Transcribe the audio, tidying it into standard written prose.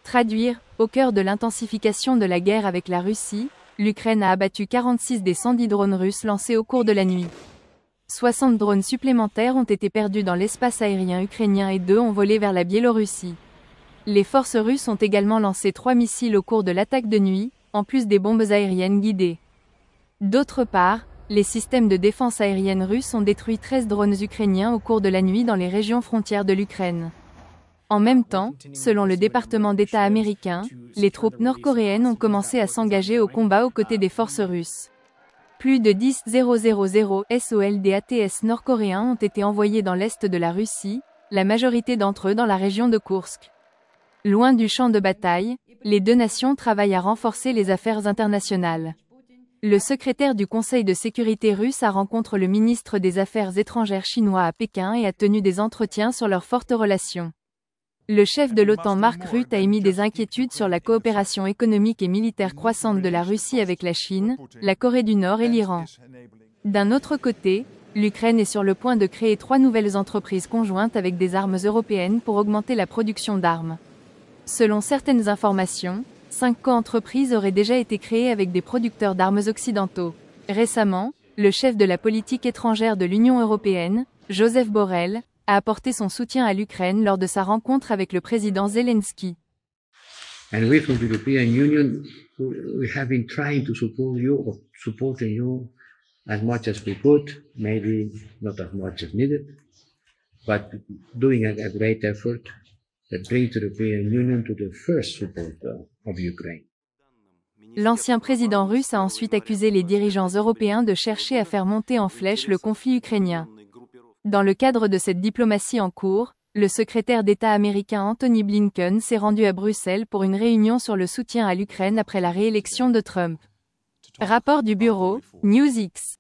Traduire, au cœur de l'intensification de la guerre avec la Russie, l'Ukraine a abattu 46 des 110 drones russes lancés au cours de la nuit. 60 drones supplémentaires ont été perdus dans l'espace aérien ukrainien et 2 ont volé vers la Biélorussie. Les forces russes ont également lancé 3 missiles au cours de l'attaque de nuit, en plus des bombes aériennes guidées. D'autre part, les systèmes de défense aérienne russes ont détruit 13 drones ukrainiens au cours de la nuit dans les régions frontières de l'Ukraine. En même temps, selon le département d'État américain, les troupes nord-coréennes ont commencé à s'engager au combat aux côtés des forces russes. Plus de 10 000 soldats nord-coréens ont été envoyés dans l'est de la Russie, la majorité d'entre eux dans la région de Koursk. Loin du champ de bataille, les deux nations travaillent à renforcer les affaires internationales. Le secrétaire du Conseil de sécurité russe a rencontré le ministre des Affaires étrangères chinois à Pékin et a tenu des entretiens sur leurs fortes relations. Le chef de l'OTAN Mark Rutte a émis des inquiétudes sur la coopération économique et militaire croissante de la Russie avec la Chine, la Corée du Nord et l'Iran. D'un autre côté, l'Ukraine est sur le point de créer 3 nouvelles entreprises conjointes avec des armes européennes pour augmenter la production d'armes. Selon certaines informations, 5 co-entreprises auraient déjà été créées avec des producteurs d'armes occidentaux. Récemment, le chef de la politique étrangère de l'Union européenne, Joseph Borrell, a apporté son soutien à l'Ukraine lors de sa rencontre avec le président Zelensky. And we from the European Union, we have been trying to supporting you as much as we could, maybe not as much as needed, but doing a great effort that brings the European Union to the first support of Ukraine. L'ancien président russe a ensuite accusé les dirigeants européens de chercher à faire monter en flèche le conflit ukrainien. Dans le cadre de cette diplomatie en cours, le secrétaire d'État américain Antony Blinken s'est rendu à Bruxelles pour une réunion sur le soutien à l'Ukraine après la réélection de Trump. Rapport du bureau, NewsX.